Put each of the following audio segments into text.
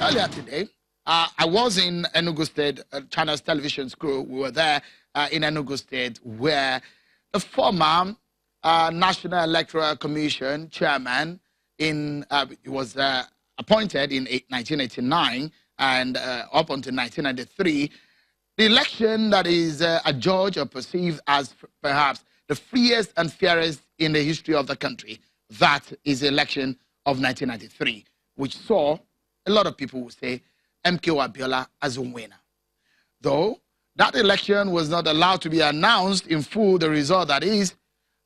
earlier today, I was in Enugu State, Channels Television School. We were there in Enugu State where the former National Electoral Commission chairman was appointed in 1989 and up until 1993. The election that is adjudged or perceived as perhaps the freest and fairest in the history of the country, that is the election of 1993, which saw a lot of people would say MKO Abiola as a winner. Though that election was not allowed to be announced in full, the result that is,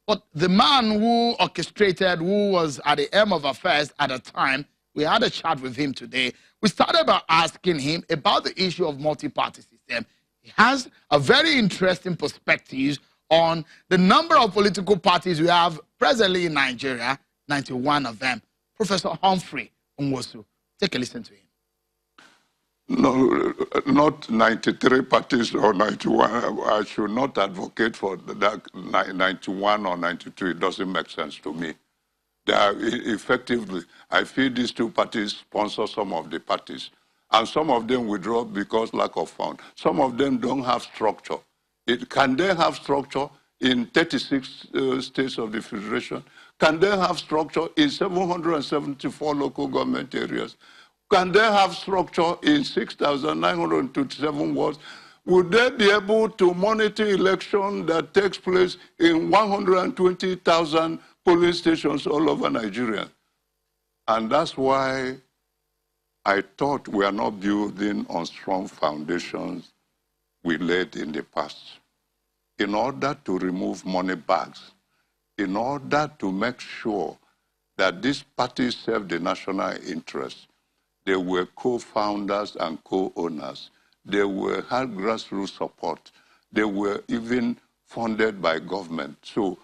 but the man who orchestrated, who was at the helm of affairs at the time, we had a chat with him today. We started by asking him about the issue of multi-party system. He has a very interesting perspective on the number of political parties we have presently in Nigeria, 91 of them. Professor Humphrey Nwosu. Take a listen to him. No, not 93 parties or 91. I should not advocate for that 91 or 92. It doesn't make sense to me. They are effectively, I feel these two parties sponsor some of the parties. And some of them withdraw because lack of funds. Some of them don't have structure. Can they have structure in 36 states of the Federation? Can they have structure in 774 local government areas? Can they have structure in 6,927 wards? Would they be able to monitor election that takes place in 120,000 polling stations all over Nigeria? And that's why I thought we are not building on strong foundations we laid in the past. In order to remove money bags, in order to make sure that these parties serve the national interest, they were co-founders and co-owners. They had grassroots support. They were even funded by government. So,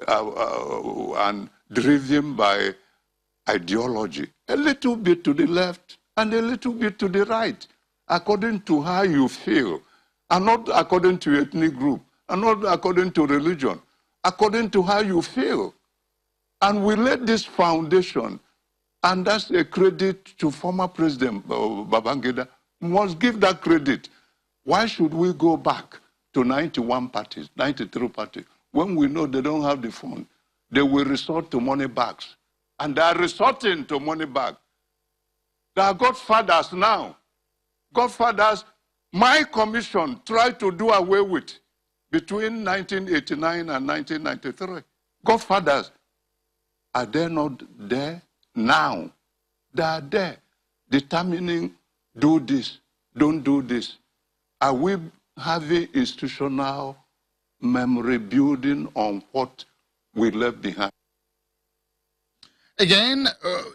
and driven by ideology, a little bit to the left and a little bit to the right, according to how you feel, and not according to ethnic group, and not according to religion, according to how you feel. And we laid this foundation, and that's a credit to former President Babangida. We must give that credit. Why should we go back to 91 parties, 93 parties, when we know they don't have the fund? They will resort to money bags. And they are resorting to money bags. They are godfathers now. Godfathers, my commission tried to do away with between 1989 and 1993. Godfathers, are they not there now? They are there, determining, do this, don't do this. Are we having institutional memory building on what we left behind? Again,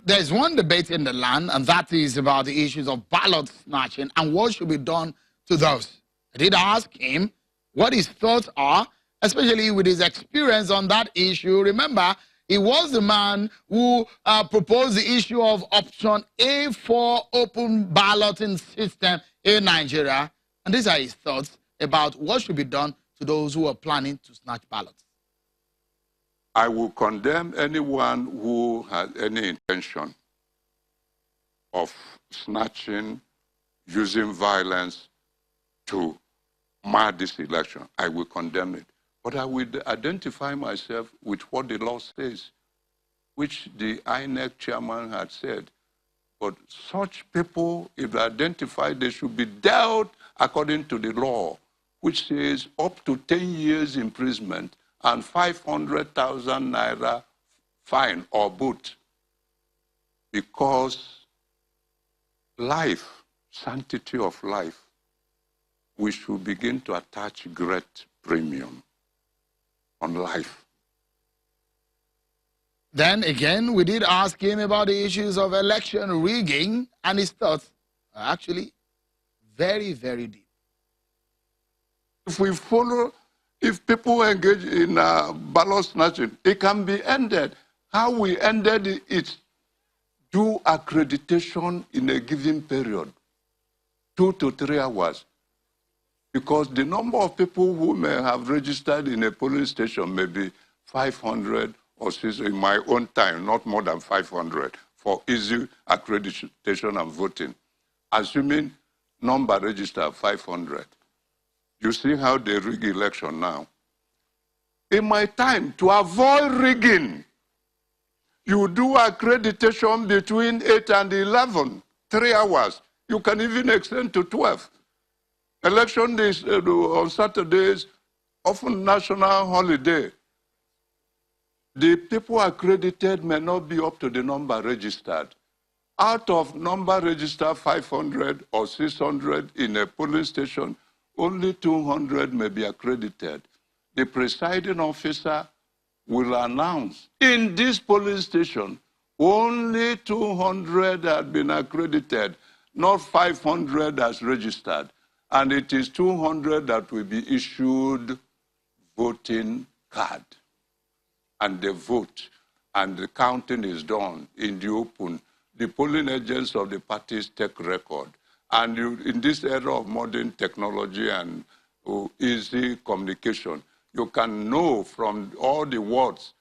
there's one debate in the land, and that is about the issues of ballot snatching and what should be done to those. I did ask him what his thoughts are, especially with his experience on that issue. Remember, he was the man who proposed the issue of option A for open balloting system in Nigeria. And these are his thoughts about what should be done to those who are planning to snatch ballots. I will condemn anyone who has any intention of snatching, using violence to mar this election. I will condemn it. But I will identify myself with what the law says, which the INEC chairman had said. But such people, if identified, they should be dealt according to the law, which says up to 10 years imprisonment and 500,000 naira fine or boot. Because life, sanctity of life, we should begin to attach great premium on life. Then again, we did ask him about the issues of election rigging, and his thoughts are actually very, very deep. If people engage in ballot snatching, it can be ended. How we ended it, do accreditation in a given period, 2 to 3 hours. Because the number of people who may have registered in a polling station may be 500 or 600 in my own time, not more than 500, for easy accreditation and voting. assuming number registered 500. You see how they rig election now. In my time, to avoid rigging, you do accreditation between 8 and 11, 3 hours. You can even extend to 12. Election days on Saturdays, often national holiday. The people accredited may not be up to the number registered. Out of number registered 500 or 600 in a polling station, only 200 may be accredited. The presiding officer will announce, in this polling station, only 200 had been accredited, not 500 as registered. And it is 200 that will be issued voting card. And they vote, and the counting is done in the open. The polling agents of the parties take record. And in this era of modern technology and easy communication, you can know from all the wards,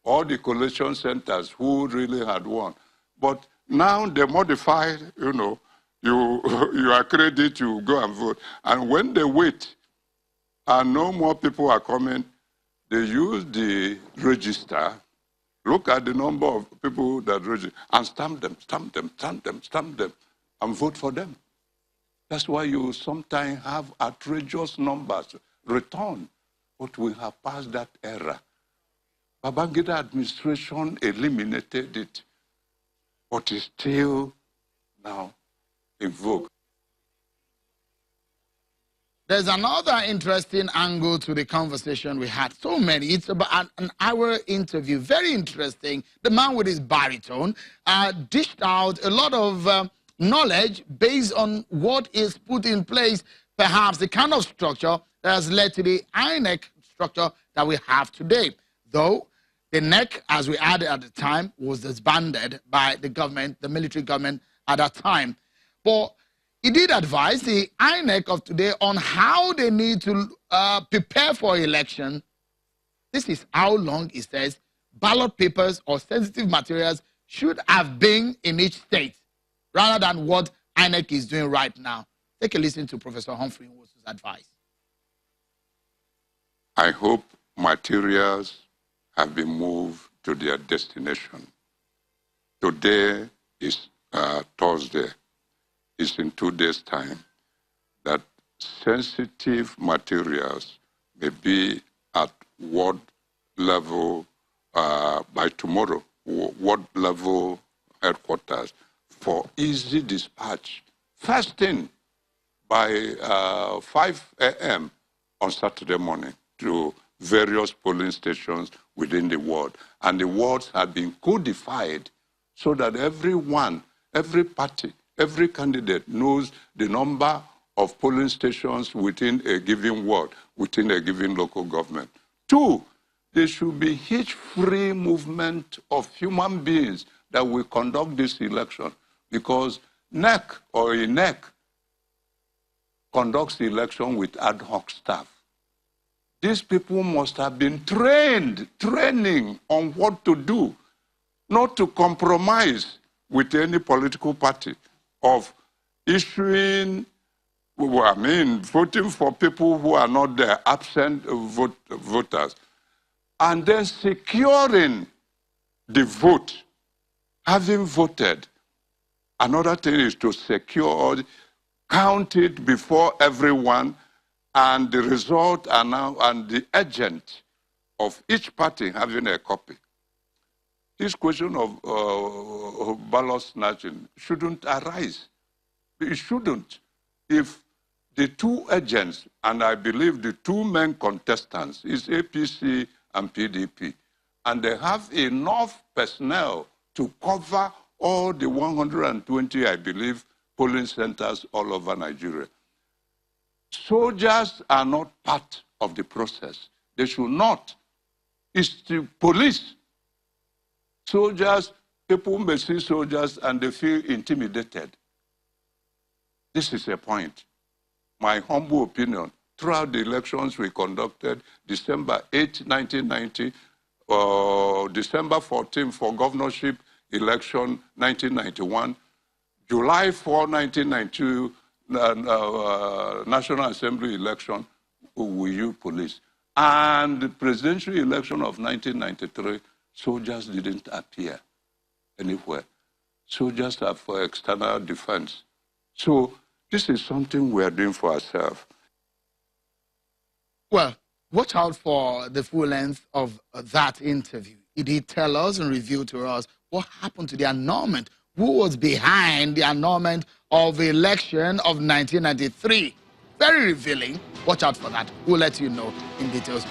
all the collation centers who really had won. But now they modified, you accredit, you go and vote. And when they wait and no more people are coming, they use the register, look at the number of people that register, and stamp them, and vote for them. That's why you sometimes have outrageous numbers return. But we have passed that era. Babangida administration eliminated it, but it's still now in vogue. There's another interesting angle to the conversation we had. So many. It's about an hour interview. Very interesting. The man with his baritone dished out a lot of knowledge based on what is put in place, perhaps the kind of structure that has led to the INEC structure that we have today. Though the NEC, as we added at the time, was disbanded by the government, the military government at that time. But he did advise the INEC of today on how they need to prepare for election. This is how long, he says, ballot papers or sensitive materials should have been in each state, rather than what INEC is doing right now. Take a listen to Professor Humphrey Nwosu's advice. I hope materials have been moved to their destination. Today is Thursday. It's in 2 days' time that sensitive materials may be at ward level by tomorrow, ward level headquarters for easy dispatch. First thing by 5 a.m. on Saturday morning to various polling stations within the ward. And the wards have been codified so that everyone, every party, every candidate knows the number of polling stations within a given ward, within a given local government. 2, there should be hitch-free movement of human beings that will conduct this election, because NEC or INEC conducts the election with ad hoc staff. These people must have been training on what to do, not to compromise with any political party of issuing, voting for people who are not there, absent voters, and then securing the vote, having voted. Another thing is to secure, count it before everyone, and the result are now, and the agent of each party having a copy. This question of ballot snatching shouldn't arise. It shouldn't. If the 2 agents, and I believe the 2 main contestants, is APC and PDP, and they have enough personnel to cover all the 120, I believe, polling centers all over Nigeria. Soldiers are not part of the process. They should not. It's the police. Soldiers, people may see soldiers and they feel intimidated. This is a point. My humble opinion, throughout the elections we conducted, December 8, 1990, December 14 for governorship election, 1991, July 4, 1992, National Assembly election, we use police. And the presidential election of 1993, soldiers didn't appear anywhere. Soldiers are for external defense. So this is something we are doing for ourselves. Well, watch out for the full length of that interview. He did tell us and reveal to us what happened to the annulment, who was behind the annulment of the election of 1993. Very revealing. Watch out for that. We'll let you know in details.